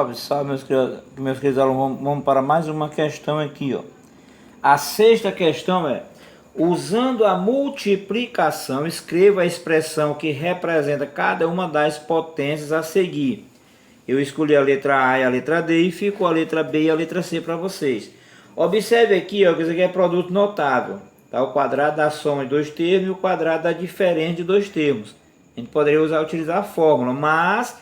Salve, salve, meus queridos alunos. Vamos para mais uma questão aqui, ó. A sexta questão é: usando a multiplicação, escreva a expressão que representa cada uma das potências a seguir. Eu escolhi a letra A e a letra D e ficou a letra B e a letra C para vocês. Observe aqui, ó, que isso aqui é produto notável. Tá? O quadrado da soma de dois termos e o quadrado da diferença de dois termos. A gente poderia utilizar a fórmula, mas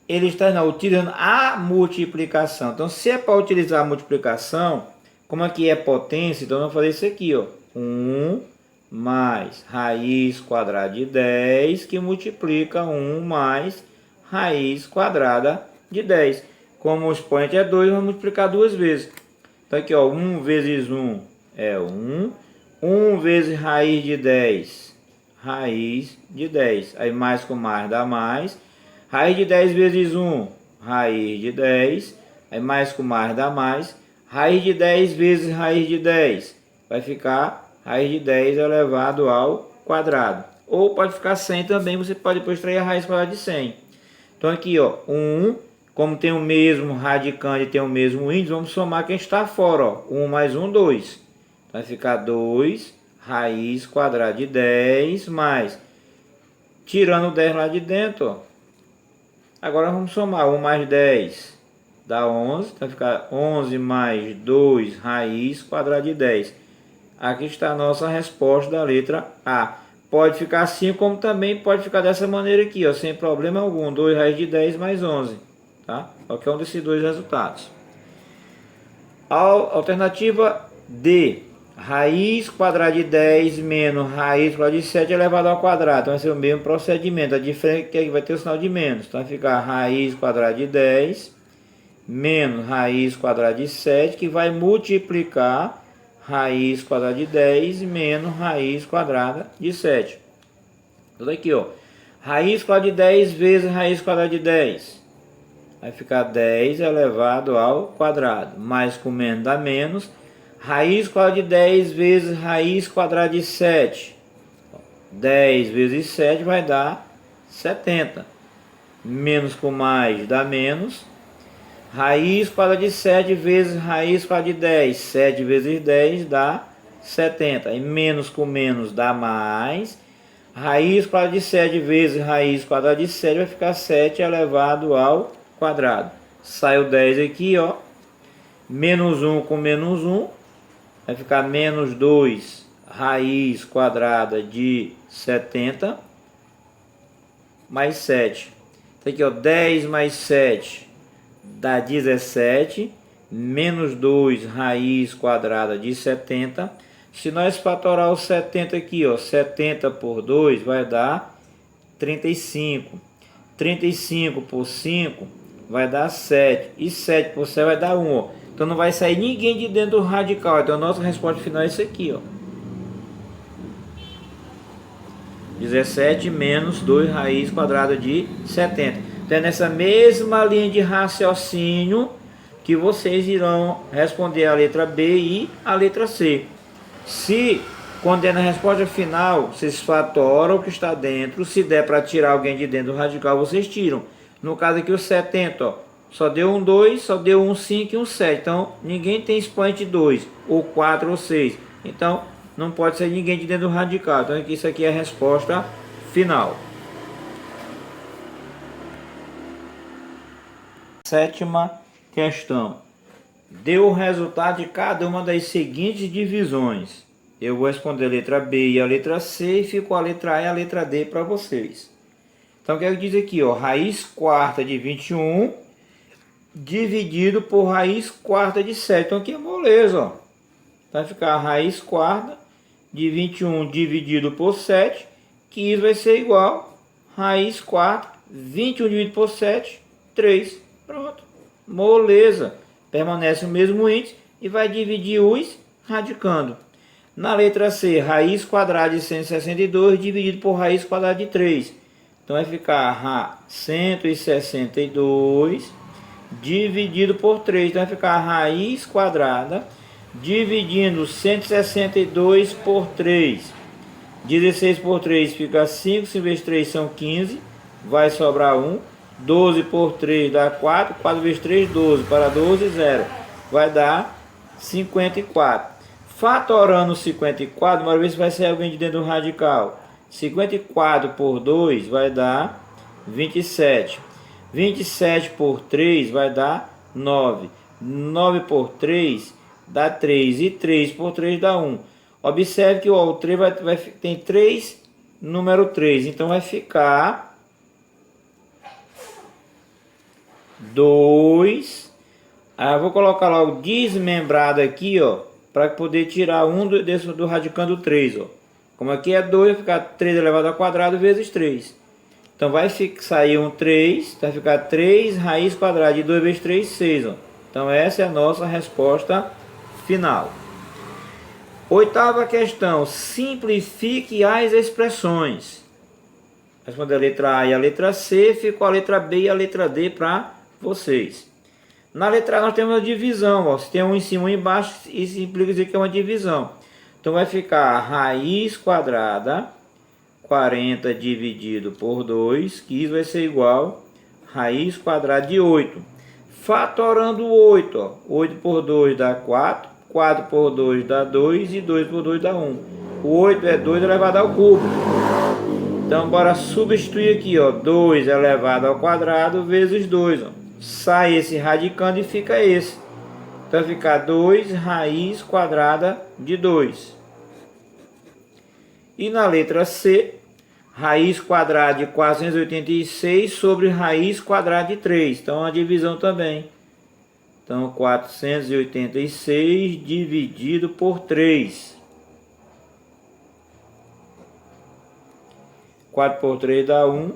ele está utilizando a multiplicação. Então, se é para utilizar a multiplicação, como aqui é potência, então vamos fazer isso aqui, ó. 1 mais raiz quadrada de 10, que multiplica 1 mais raiz quadrada de 10. Como o expoente é 2, vamos multiplicar duas vezes. Então aqui, ó, 1 vezes 1 é 1. 1 vezes raiz de 10, raiz de 10. Aí mais com mais dá mais. Raiz de 10 vezes 1, raiz de 10. Aí mais com mais dá mais. Raiz de 10 vezes raiz de 10. Vai ficar raiz de 10 elevado ao quadrado. Ou pode ficar 100 também, você pode depois extrair a raiz quadrada de 100. Então aqui, ó, 1, como tem o mesmo radicando e tem o mesmo índice, vamos somar quem está fora, ó. 1 mais 1, 2. Vai ficar 2 raiz quadrada de 10 mais, tirando o 10 lá de dentro, ó. Agora vamos somar 1 mais 10, dá 11, vai ficar 11 mais 2 raiz quadrada de 10. Aqui está a nossa resposta da letra A. Pode ficar assim, como também pode ficar dessa maneira aqui, ó, sem problema algum. 2 raiz de 10 mais 11. Tá? Qualquer um desses dois resultados. A alternativa D. Raiz quadrada de 10 menos raiz quadrada de 7 elevado ao quadrado. Então vai ser o mesmo procedimento. A diferença é que vai ter o sinal de menos. Então vai ficar raiz quadrada de 10 menos raiz quadrada de 7, que vai multiplicar raiz quadrada de 10 menos raiz quadrada de 7. Tudo aqui, ó. Raiz quadrada de 10 vezes raiz quadrada de 10. Vai ficar 10 elevado ao quadrado. Mais com menos dá menos. Raiz quadrada de 10 vezes raiz quadrada de 7. 10 vezes 7 vai dar 70. Menos com mais dá menos. Raiz quadrada de 7 vezes raiz quadrada de 10. 7 vezes 10 dá 70. E menos com menos dá mais. Raiz quadrada de 7 vezes raiz quadrada de 7 vai ficar 7 elevado ao quadrado. Saiu 10 aqui, ó. Menos 1 com menos 1. Vai ficar menos 2 raiz quadrada de 70. Mais 7. Então aqui, ó. 10 mais 7 dá 17. Menos 2 raiz quadrada de 70. Se nós fatorar o 70 aqui, ó. 70 por 2 vai dar 35. 35 por 5 vai dar 7. E 7 por 7 vai dar 1, ó. Então não vai sair ninguém de dentro do radical. Então a nossa resposta final é isso aqui, ó. 17 menos 2 raiz quadrada de 70. Então é nessa mesma linha de raciocínio que vocês irão responder a letra B e a letra C. Se quando é na resposta final, vocês fatoram o que está dentro. Se der para tirar alguém de dentro do radical, vocês tiram. No caso aqui o 70, ó. Só deu um 2, só deu um 5 e um 7. Então, ninguém tem expoente 2, ou 4, ou 6. Então, não pode ser ninguém de dentro do radical. Então, isso aqui é a resposta final. Sétima questão. Deu o resultado de cada uma das seguintes divisões. Eu vou responder a letra B e a letra C, e ficou a letra A e a letra D para vocês. Então, o que é que diz aqui, ó? Raiz quarta de 21... dividido por raiz quarta de 7. Então aqui é moleza, ó. Vai ficar a raiz quarta de 21 dividido por 7, que isso vai ser igual a raiz quarta, 21 dividido por 7, 3. Pronto. Moleza. Permanece o mesmo índice e vai dividir os radicando. Na letra C, raiz quadrada de 162 dividido por raiz quadrada de 3. Então vai ficar 162 dividido por 3, então vai ficar a raiz quadrada dividindo 162 por 3. 16 por 3 fica 5, 5 vezes 3 são 15, vai sobrar 1. 12 por 3 dá 4. 4 vezes 3, 12. Para 12, 0. Vai dar 54. Fatorando 54, bora ver se vai sair alguém de dentro do radical. 54 por 2 vai dar 27. 27 por 3 vai dar 9. 9 por 3 dá 3. E 3 por 3 dá 1. Observe que o 3 tem 3, número 3. Então vai ficar 2. Aí eu vou colocar logo desmembrado aqui, ó, para poder tirar um do radicando 3, ó. Como aqui é 2, vai ficar 3 elevado ao quadrado vezes 3. Então vai sair um 3, vai ficar 3 raiz quadrada de 2 vezes 3, 6, ó. Então essa é a nossa resposta final. Oitava questão, simplifique as expressões. Responde a letra A e a letra C, ficou a letra B e a letra D para vocês. Na letra A nós temos a divisão, ó. Se tem um em cima e um embaixo, isso implica dizer que é uma divisão. Então vai ficar raiz quadrada 40 dividido por 2, que isso vai ser igual a raiz quadrada de 8. Fatorando 8, ó. 8 por 2 dá 4, 4 por 2 dá 2 e 2 por 2 dá 1. O 8 é 2 elevado ao cubo. Então bora substituir aqui, ó. 2 elevado ao quadrado vezes 2, ó. Sai esse radicando e fica esse. Então vai ficar 2 raiz quadrada de 2. E na letra C, raiz quadrada de 486 sobre raiz quadrada de 3. Então a divisão também. Então 486 dividido por 3. 4 por 3 dá 1.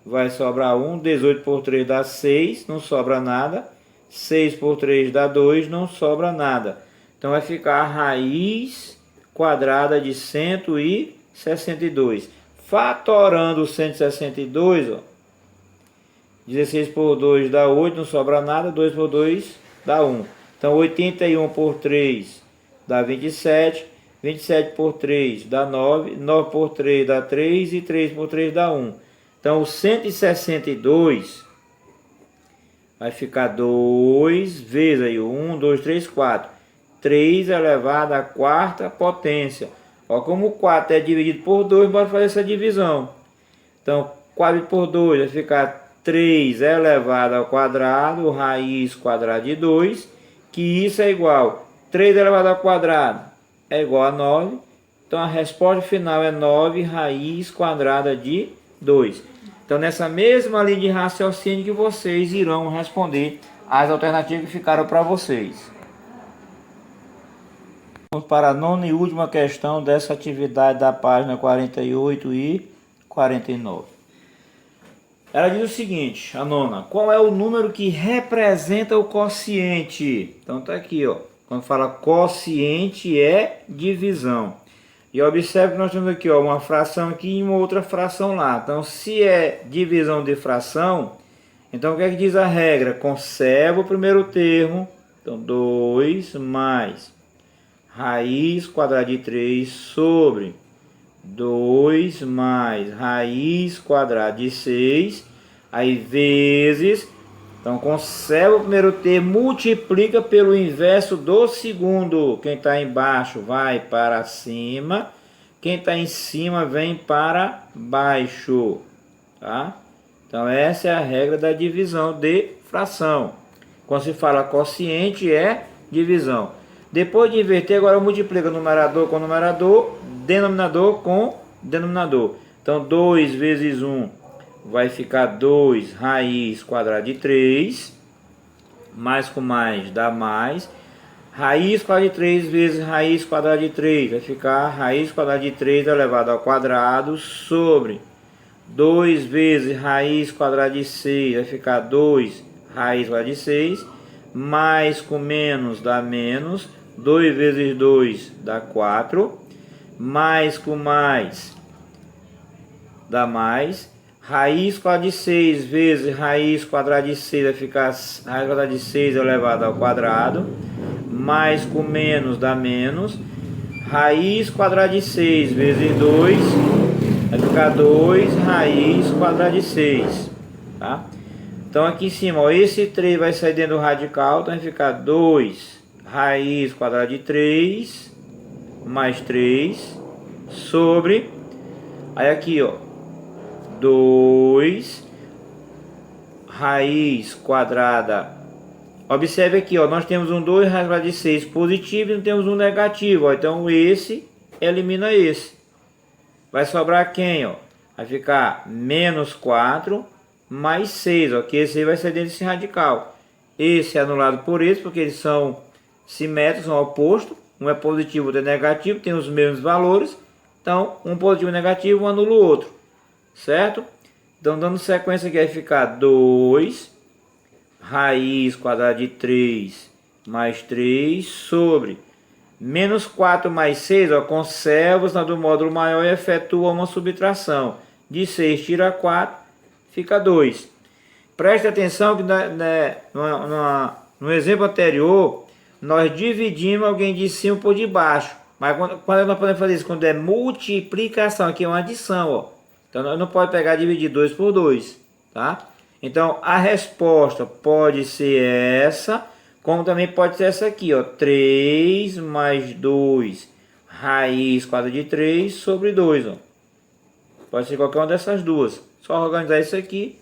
Vai sobrar 1. 18 por 3 dá 6. Não sobra nada. 6 por 3 dá 2. Não sobra nada. Então vai ficar a raiz quadrada de 162. Fatorando 162, ó. 16 por 2 dá 8. Não sobra nada. 2 por 2 dá 1. Então 81 por 3 dá 27. 27 por 3 dá 9. 9 por 3 dá 3. E 3 por 3 dá 1. Então, o 162 vai ficar 2 vezes aí, 1, 2, 3, 4. 3 elevado à quarta potência. Ó, como o 4 é dividido por 2, bora fazer essa divisão. Então, 4 por 2 vai ficar 3 elevado ao quadrado, raiz quadrada de 2, que isso é igual. 3 elevado ao quadrado é igual a 9. Então, a resposta final é 9 raiz quadrada de 2. Então, nessa mesma linha de raciocínio que vocês irão responder as alternativas que ficaram para vocês. Vamos para a nona e última questão dessa atividade da página 48 e 49. Ela diz o seguinte, a nona: qual é o número que representa o quociente? Então tá aqui, ó. Quando fala quociente é divisão. E observe que nós temos aqui, ó, uma fração aqui e uma outra fração lá. Então, se é divisão de fração, então o que é que diz a regra? Conserva o primeiro termo. Então, 2 mais raiz quadrada de 3 sobre 2 mais raiz quadrada de 6. Aí, vezes. Então, conserva o primeiro termo, multiplica pelo inverso do segundo. Quem está embaixo vai para cima. Quem está em cima vem para baixo. Tá? Então, essa é a regra da divisão de fração. Quando se fala quociente, é divisão. Depois de inverter, agora multiplica numerador com numerador, denominador com denominador. Então, 2 vezes 1 vai ficar 2 raiz quadrada de 3. Mais com mais dá mais. Raiz quadrada de 3 vezes raiz quadrada de 3 vai ficar raiz quadrada de 3 elevado ao quadrado sobre 2 vezes raiz quadrada de 6 vai ficar 2 raiz quadrada de 6. Mais com menos dá menos. 2 vezes 2 dá 4. Mais com mais dá mais. Raiz quadrada de 6 vezes raiz quadrada de 6 vai ficar raiz quadrada de 6 elevado ao quadrado. Mais com menos dá menos. Raiz quadrada de 6 vezes 2 vai ficar 2 raiz quadrada de 6. tá? Então aqui em cima, ó, esse 3 vai sair dentro do radical, então vai ficar 2 raiz quadrada de 3 mais 3 sobre, aí aqui ó, 2 raiz quadrada. Observe aqui, ó, nós temos um 2 raiz quadrada de 6 positivo e não temos um negativo, ó, então esse elimina esse. Vai sobrar quem, ó? Vai ficar menos 4 mais 6, ó, que esse aí vai ser dentro desse radical. Esse é anulado por esse, porque eles são simétricos, são opostos. Um é positivo, outro é negativo, tem os mesmos valores. Então, um positivo e negativo, um anula o outro. Certo? Então, dando sequência aqui, vai ficar 2 raiz quadrada de 3 mais 3 sobre menos 4 mais 6, ó, conserva o sinal do módulo maior e efetua uma subtração. De 6 tira 4, fica 2. Preste atenção que no exemplo anterior, nós dividimos alguém de cima por de baixo. Mas quando nós podemos fazer isso? Quando é multiplicação, aqui é uma adição, ó. Então nós não pode pegar e dividir 2 por 2, tá? Então a resposta pode ser essa, como também pode ser essa aqui, ó. 3 mais 2 raiz quadrada de 3 sobre 2, ó. Pode ser qualquer uma dessas duas. Só organizar isso aqui,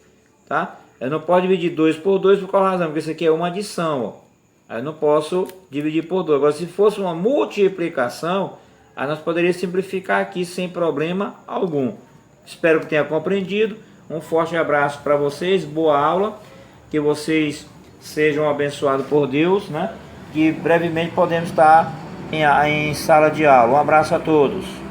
tá? Eu não posso dividir 2 por 2 por qual razão? Porque isso aqui é uma adição, ó. Aí eu não posso dividir por 2. Agora, se fosse uma multiplicação, aí nós poderíamos simplificar aqui sem problema algum. Espero que tenha compreendido. Um forte abraço para vocês. Boa aula. Que vocês sejam abençoados por Deus, né? Que brevemente podemos estar em sala de aula. Um abraço a todos.